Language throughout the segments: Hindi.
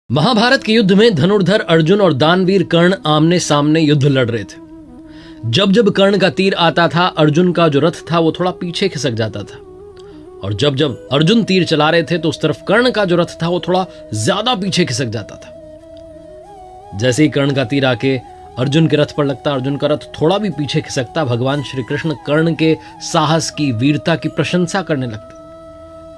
महाभारत के युद्ध में धनुर्धर अर्जुन और दानवीर कर्ण आमने सामने युद्ध लड़ रहे थे। जब जब कर्ण का तीर आता था, अर्जुन का जो रथ था वो थोड़ा पीछे खिसक जाता था, और जब जब अर्जुन तीर चला रहे थे तो उस तरफ कर्ण का जो रथ था वो थोड़ा ज्यादा पीछे खिसक जाता था। जैसे ही कर्ण का तीर आके अर्जुन के रथ पर लगता, अर्जुन का रथ थोड़ा भी पीछे खिसकता, भगवान श्री कृष्ण कर्ण के साहस की, वीरता की प्रशंसा करने लगते।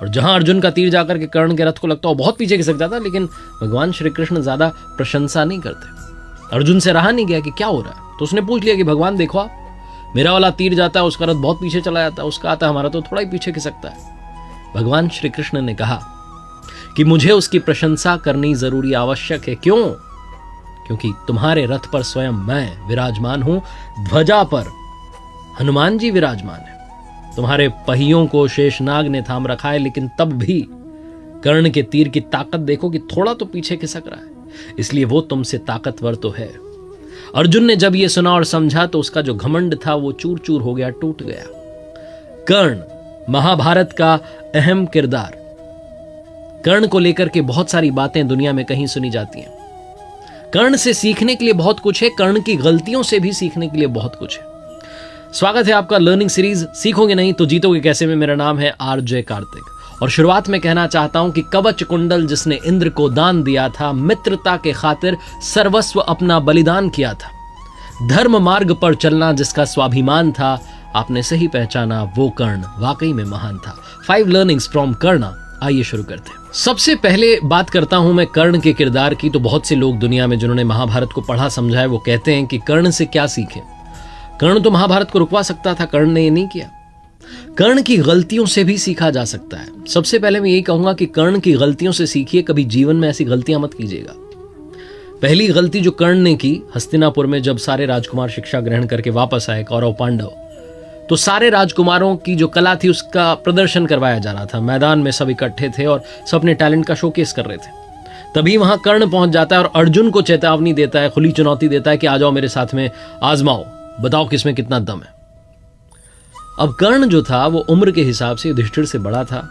और जहां अर्जुन का तीर जाकर के कर्ण के रथ को लगता, वो बहुत पीछे खिसक जाता, लेकिन भगवान श्री कृष्ण ज्यादा प्रशंसा नहीं करते। अर्जुन से रहा नहीं गया कि क्या हो रहा है, तो उसने पूछ लिया कि भगवान देखो आप, मेरा वाला तीर जाता है, उसका रथ बहुत पीछे चला जाता है, उसका आता है, हमारा तो थोड़ा ही पीछे खिसकता है। भगवान श्री कृष्ण ने कहा कि मुझे उसकी प्रशंसा करनी जरूरी आवश्यक है। क्यों? क्योंकि तुम्हारे रथ पर स्वयं मैं विराजमान हूं, ध्वजा पर हनुमान जी विराजमान है, तुम्हारे पहियों को शेषनाग ने थाम रखा है, लेकिन तब भी कर्ण के तीर की ताकत देखो कि थोड़ा तो पीछे खिसक रहा है, इसलिए वो तुमसे ताकतवर तो है। अर्जुन ने जब ये सुना और समझा तो उसका जो घमंड था वो चूर चूर हो गया, टूट गया। कर्ण महाभारत का अहम किरदार। कर्ण को लेकर के बहुत सारी बातें दुनिया में कहीं सुनी जाती हैं। कर्ण से सीखने के लिए बहुत कुछ है, कर्ण की गलतियों से भी सीखने के लिए बहुत कुछ है। स्वागत है आपका लर्निंग सीरीज सीखोगे नहीं तो जीतोगे कैसे में। मेरा नाम है आरजे कार्तिक और शुरुआत में कहना चाहता हूं कि कवच कुंडल जिसने इंद्र को दान दिया था, मित्रता के खातिर सर्वस्व अपना बलिदान किया था, धर्म मार्ग पर चलना जिसका स्वाभिमान था, आपने सही पहचाना, वो कर्ण वाकई में महान था। 5 लर्निंग्स फ्रॉम कर्ण। आइए शुरू करते हैं। सबसे पहले बात करता हूं मैं कर्ण के किरदार की। तो बहुत से लोग दुनिया में जिन्होंने महाभारत को पढ़ा समझा है, वो कहते हैं कि कर्ण से क्या सीखें। कर्ण तो महाभारत को रुकवा सकता था, कर्ण ने ये नहीं किया। कर्ण की गलतियों से भी सीखा जा सकता है। सबसे पहले मैं यही कहूंगा कि कर्ण की गलतियों से सीखिए, कभी जीवन में ऐसी गलतियां मत कीजिएगा। पहली गलती जो कर्ण ने की, हस्तिनापुर में जब सारे राजकुमार शिक्षा ग्रहण करके वापस आए, कौरव पांडव, तो सारे राजकुमारों की जो कला थी उसका प्रदर्शन करवाया जा रहा था। मैदान में सब इकट्ठे थे और सब अपने टैलेंट का शोकेस कर रहे थे। तभी वहां कर्ण पहुंच जाता है और अर्जुन को चेतावनी देता है, खुली चुनौती देता है कि आ जाओ मेरे साथ में, आजमाओ, बताओ किसमें कितना दम है। अब कर्ण जो था वो उम्र के हिसाब से युधिष्ठिर से बड़ा था,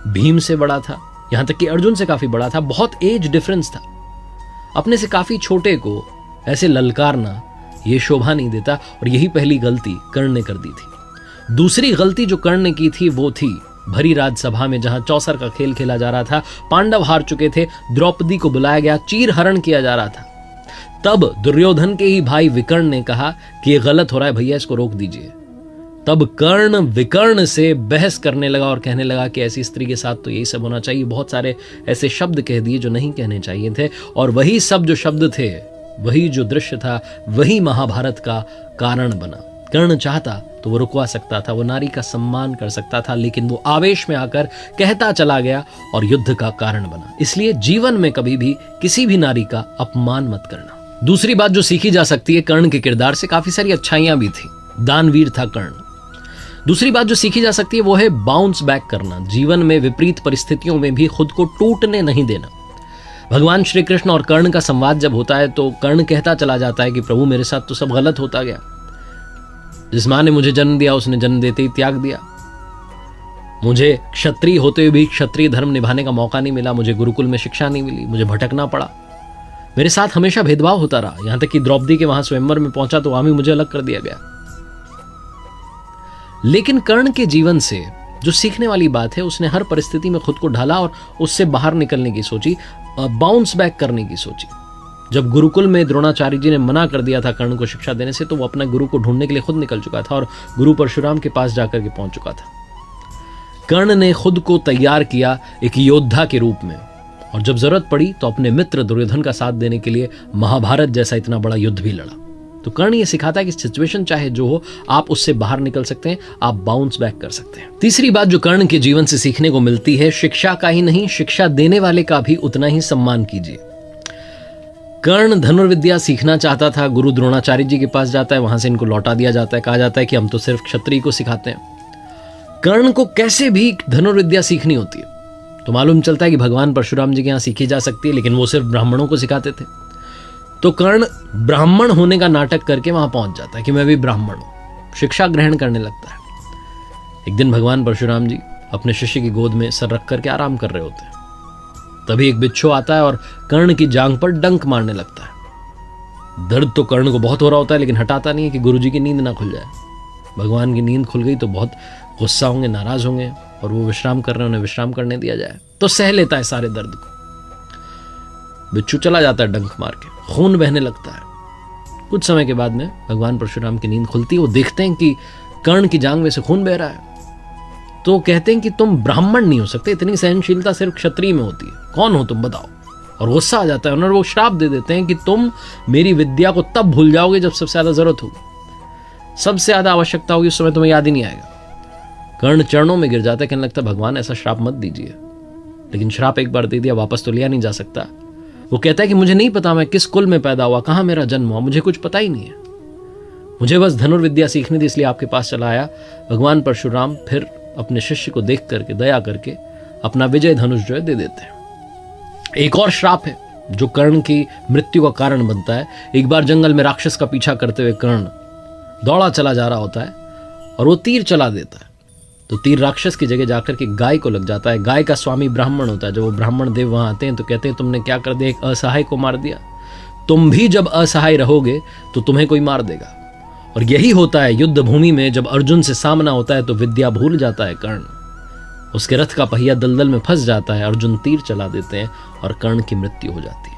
भीम से बड़ा था, यहां तक कि अर्जुन से काफी बड़ा था। बहुत एज डिफरेंस था। अपने से काफी छोटे को ऐसे ललकारना ये शोभा नहीं देता, और यही पहली गलती कर्ण ने कर दी थी। दूसरी गलती जो कर्ण ने की थी वो थी भरी राजसभा में जहां चौसर का खेल खेला जा रहा था, पांडव हार चुके थे, द्रौपदी को बुलाया गया, चीर हरण किया जा रहा था। तब दुर्योधन के ही भाई विकर्ण ने कहा कि ये गलत हो रहा है भैया, इसको रोक दीजिए। तब कर्ण विकर्ण से बहस करने लगा और कहने लगा कि ऐसी स्त्री के साथ तो यही सब होना चाहिए। बहुत सारे ऐसे शब्द कह दिए जो नहीं कहने चाहिए थे, और वही सब जो शब्द थे, वही जो दृश्य था, वही महाभारत का कारण बना। कर्ण चाहता तो वो रुकवा सकता था, वो नारी का सम्मान कर सकता था, लेकिन वो आवेश में आकर कहता चला गया और युद्ध का कारण बना। इसलिए जीवन में कभी भी किसी भी नारी का अपमान मत करना। दूसरी बात जो सीखी जा सकती है कर्ण के किरदार से, काफी सारी अच्छाइयां भी थी, दानवीर था कर्ण। दूसरी बात जो सीखी जा सकती है वो है बाउंस बैक करना। जीवन में विपरीत परिस्थितियों में भी खुद को टूटने नहीं देना। भगवान श्री कृष्ण और कर्ण का संवाद जब होता है तो कर्ण कहता चला जाता है कि प्रभु मेरे साथ तो सब गलत होता गया, जिस मां ने मुझे जन्म दिया उसने जन्म देते ही त्याग दिया, मुझे क्षत्रिय होते हुए भी क्षत्रिय धर्म निभाने का मौका नहीं मिला, मुझे गुरुकुल में शिक्षा नहीं मिली, मुझे भटकना पड़ा, मेरे साथ हमेशा भेदभाव होता रहा, यहां तक कि द्रौपदी के वहां स्वयंवर में पहुंचा तो वहां भी मुझे अलग कर दिया गया। लेकिन कर्ण के जीवन से जो सीखने वाली बात है, उसने हर परिस्थिति में खुद को ढाला और उससे बाहर निकलने की सोची, बाउंस बैक करने की सोची। जब गुरुकुल में द्रोणाचार्य जी ने मना कर दिया था कर्ण को शिक्षा देने से, तो वो अपना गुरु को ढूंढने के लिए खुद निकल चुका था और गुरु परशुराम के पास जाकर के पहुंच चुका था। कर्ण ने खुद को तैयार किया एक योद्धा के रूप में, और जब जरूरत पड़ी तो अपने मित्र दुर्योधन का साथ देने के लिए महाभारत जैसा इतना बड़ा युद्ध भी लड़ा। तो कर्ण ये सिखाता है कि सिचुएशन चाहे जो हो, आप उससे बाहर निकल सकते हैं, आप बाउंस बैक कर सकते हैं। तीसरी बात जो कर्ण के जीवन से सीखने को मिलती है, शिक्षा का ही नहीं, शिक्षा देने वाले का भी उतना ही सम्मान कीजिए। कर्ण धनुर्विद्या सीखना चाहता था, गुरु द्रोणाचार्य जी के पास जाता है, वहां से इनको लौटा दिया जाता है, कहा जाता है कि हम तो सिर्फ क्षत्रिय को सिखाते हैं। कर्ण को कैसे भी धनुर्विद्या सीखनी होती है तो मालूम चलता है कि भगवान परशुराम जी के यहां सीखी जा सकती है, लेकिन वो सिर्फ ब्राह्मणों को सिखाते थे। तो कर्ण ब्राह्मण होने का नाटक करके वहां पहुंच जाता है कि मैं भी ब्राह्मण हूं, शिक्षा ग्रहण करने लगता है। एक दिन भगवान परशुराम जी अपने शिष्य की गोद में सर रख करके आराम कर रहे होते हैं। तभी एक बिच्छू आता है और कर्ण की जांघ पर डंक मारने लगता है। दर्द तो कर्ण को बहुत हो रहा होता है, लेकिन हटाता नहीं है कि गुरुजी की नींद ना खुल जाए। भगवान की नींद खुल गई तो बहुत गुस्सा होंगे, नाराज होंगे, और वो विश्राम कर रहे हैं, उन्हें विश्राम करने दिया जाए। तो सह लेता है सारे दर्द को। बिच्छू चला जाता है डंक मार के, खून बहने लगता है। कुछ समय के बाद में भगवान परशुराम की नींद खुलती है। वो देखते हैं कि कर्ण की जांघ में से खून बह रहा है। तो कहते हैं कि तुम ब्राह्मण नहीं हो सकते, इतनी सहनशीलता सिर्फ क्षत्रिय में होती है, कौन हो तुम बताओ। और गुस्सा आ जाता है उन्हें, वो श्राप दे देते हैं कि तुम मेरी विद्या को तब भूल जाओगे जब सबसे ज्यादा जरूरत होगी, सबसे ज्यादा आवश्यकता होगी, उस समय तुम्हें याद ही नहीं आएगा। कर्ण चरणों में गिर जाता है, कहने लगता है भगवान ऐसा श्राप मत दीजिए। लेकिन श्राप एक बार दे दिया, वापस तो लिया नहीं जा सकता। वो कहता है कि मुझे नहीं पता मैं किस कुल में पैदा हुआ, कहां मेरा जन्म हुआ, मुझे कुछ पता ही नहीं है। मुझे बस धनुर्विद्या सीखनी थी, इसलिए आपके पास चला आया। भगवान परशुराम फिर अपने शिष्य को देख करके, दया करके अपना विजय धनुष जो है दे देते हैं। एक और श्राप है जो कर्ण की मृत्यु का कारण बनता है। एक बार जंगल में राक्षस का पीछा करते हुए कर्ण दौड़ा चला जा रहा होता है और वो तीर चला देता है। तो तीर राक्षस की जगह जाकर के गाय को लग जाता है। गाय का स्वामी ब्राह्मण होता है। जब वो ब्राह्मण देव वहां आते हैं तो कहते हैं तुमने क्या कर दिया, एक असहाय को मार दिया। तुम भी जब असहाय रहोगे तो तुम्हें कोई मार देगा। और यही होता है युद्ध भूमि में, जब अर्जुन से सामना होता है तो विद्या भूल जाता है कर्ण। उसके रथ का पहिया दलदल में फंस जाता है, अर्जुन तीर चला देते हैं और कर्ण की मृत्यु हो जाती है।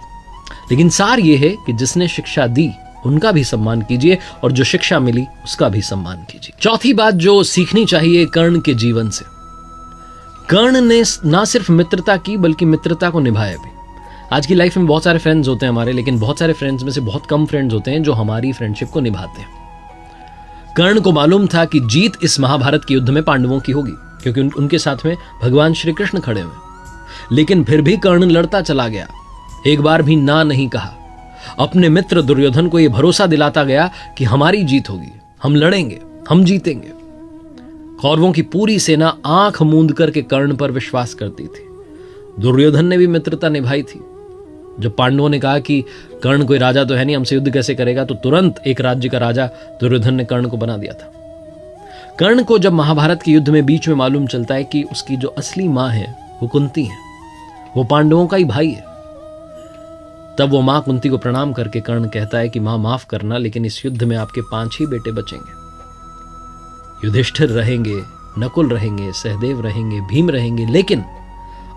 लेकिन सार ये है कि जिसने शिक्षा दी उनका भी सम्मान कीजिए और जो शिक्षा मिली उसका भी सम्मान कीजिए। चौथी बात जो सीखनी चाहिए कर्ण के जीवन से, कर्ण ने ना सिर्फ मित्रता की बल्कि मित्रता को निभाया भी। आज की लाइफ में बहुत सारे फ्रेंड्स होते हैं हमारे, लेकिन बहुत सारे फ्रेंड्स में से बहुत कम फ्रेंड्स होते हैं जो हमारी फ्रेंडशिप को निभाते हैं। कर्ण को मालूम था कि जीत इस महाभारत के युद्ध में पांडवों की होगी, क्योंकि उनके साथ में भगवान श्री कृष्ण खड़े हुए। लेकिन फिर भी कर्ण लड़ता चला गया, एक बार भी ना नहीं कहा। अपने मित्र दुर्योधन को यह भरोसा दिलाता गया कि हमारी जीत होगी, हम लड़ेंगे, हम जीतेंगे। कौरवों की पूरी सेना आंख मूंद करके कर्ण पर विश्वास करती थी। दुर्योधन ने भी मित्रता निभाई थी। जब पांडवों ने कहा कि कर्ण कोई राजा तो है नहीं, हमसे युद्ध कैसे करेगा, तो तुरंत एक राज्य का राजा दुर्योधन ने कर्ण को बना दिया था। कर्ण को जब महाभारत के युद्ध में बीच में मालूम चलता है कि उसकी जो असली मां है वो कुंती है, वो पांडवों का ही भाई है, तब वो मां कुंती को प्रणाम करके कर्ण कहता है कि मां माफ करना, लेकिन इस युद्ध में आपके 5 ही बेटे बचेंगे। युधिष्ठिर रहेंगे, नकुल रहेंगे, सहदेव रहेंगे, भीम रहेंगे, लेकिन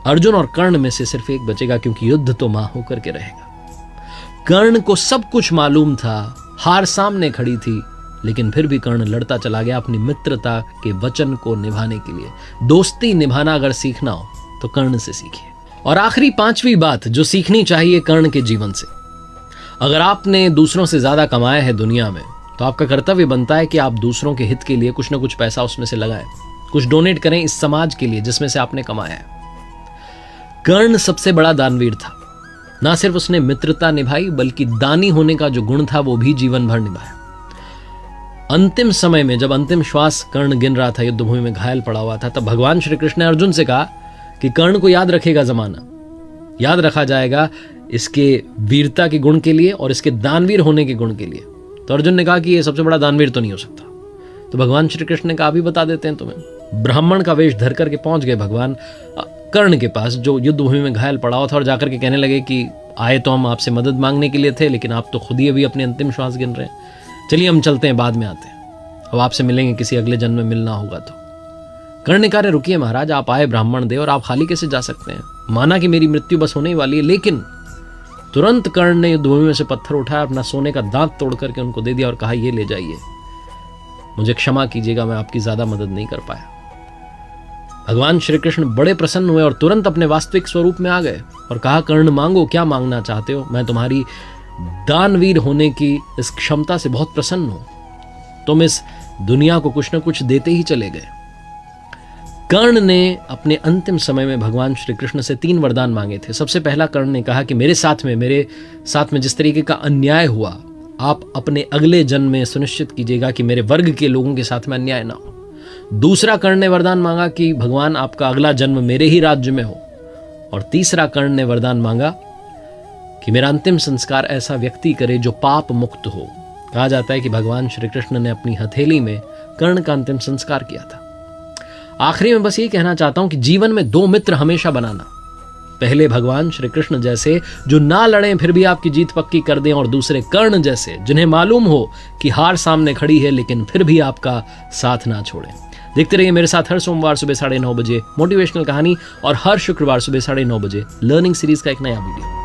अर्जुन और कर्ण में से सिर्फ एक बचेगा, क्योंकि युद्ध तो मां होकर के रहेगा। कर्ण को सब कुछ मालूम था, हार सामने खड़ी थी, लेकिन फिर भी कर्ण लड़ता चला गया अपनी मित्रता के वचन को निभाने के लिए। दोस्ती निभाना अगर सीखना हो तो कर्ण से सीखिए। और आखिरी 5वीं बात जो सीखनी चाहिए कर्ण के जीवन से, अगर आपने दूसरों से ज्यादा कमाया है दुनिया में, तो आपका कर्तव्य बनता है कि आप दूसरों के हित के लिए कुछ ना कुछ पैसा उसमें से लगाएं, कुछ डोनेट करें इस समाज के लिए जिसमें से आपने कमाया है। कर्ण सबसे बड़ा दानवीर था। ना सिर्फ उसने मित्रता निभाई बल्कि दानी होने का जो गुण था वो भी जीवन भर निभाया। अंतिम समय में जब अंतिम श्वास कर्ण गिन रहा था, युद्ध भूमि में घायल पड़ा हुआ था, तब भगवान श्री कृष्ण ने अर्जुन से कहा कि कर्ण को याद रखेगा जमाना, याद रखा जाएगा इसके वीरता के गुण के लिए और इसके दानवीर होने के गुण के लिए। तो अर्जुन ने कहा कि ये सबसे बड़ा दानवीर तो नहीं हो सकता। तो भगवान श्री कृष्ण ने कहा अभी बता देते हैं तुम्हें। ब्राह्मण का वेश धर करके पहुंच गए भगवान कर्ण के पास, जो युद्ध भूमि में घायल पड़ा हुआ था, और जाकर के कहने लगे कि आए तो हम आपसे मदद मांगने के लिए थे, लेकिन आप तो खुद ही अभी अपने अंतिम श्वास गिन रहे हैं। चलिए हम चलते हैं, बाद में आते हैं, अब आपसे मिलेंगे, किसी अगले जन्म में मिलना होगा तो। कर्ण ने कहा रुकिए महाराज, आप आए ब्राह्मण दे और आप खाली कैसे जा सकते हैं? माना कि मेरी मृत्यु बस होने ही वाली है, लेकिन तुरंत कर्ण ने युद्धभूमि में से पत्थर उठाया, अपना सोने का दांत तोड़ करके उनको दे दिया और कहा ये ले जाइए, मुझे क्षमा कीजिएगा, मैं आपकी ज्यादा मदद नहीं कर पाया। भगवान श्री कृष्ण बड़े प्रसन्न हुए और तुरंत अपने वास्तविक स्वरूप में आ गए और कहा कर्ण मांगो, क्या मांगना चाहते हो? मैं तुम्हारी दानवीर होने की इस क्षमता से बहुत प्रसन्न हूं, तुम इस दुनिया को कुछ न कुछ देते ही चले गए। कर्ण ने अपने अंतिम समय में भगवान श्री कृष्ण से 3 वरदान मांगे थे। सबसे पहला कर्ण ने कहा कि मेरे साथ में जिस तरीके का अन्याय हुआ, आप अपने अगले जन्म में सुनिश्चित कीजिएगा कि मेरे वर्ग के लोगों के साथ में अन्याय ना हो। दूसरा कर्ण ने वरदान मांगा कि भगवान आपका अगला जन्म मेरे ही राज्य में हो। और तीसरा कर्ण ने वरदान मांगा कि मेरा अंतिम संस्कार ऐसा व्यक्ति करे जो पाप मुक्त हो। कहा जाता है कि भगवान श्री कृष्ण ने अपनी हथेली में कर्ण का अंतिम संस्कार किया था। आखिरी में बस ये कहना चाहता हूं कि जीवन में 2 मित्र हमेशा बनाना। पहले भगवान श्री कृष्ण जैसे जो ना लड़ें फिर भी आपकी जीत पक्की कर दें, और दूसरे कर्ण जैसे जिन्हें मालूम हो कि हार सामने खड़ी है लेकिन फिर भी आपका साथ ना छोड़ें। देखते रहिए मेरे साथ हर सोमवार सुबह 9:30 बजे मोटिवेशनल कहानी और हर शुक्रवार सुबह 9:30 बजे लर्निंग सीरीज का एक नया वीडियो।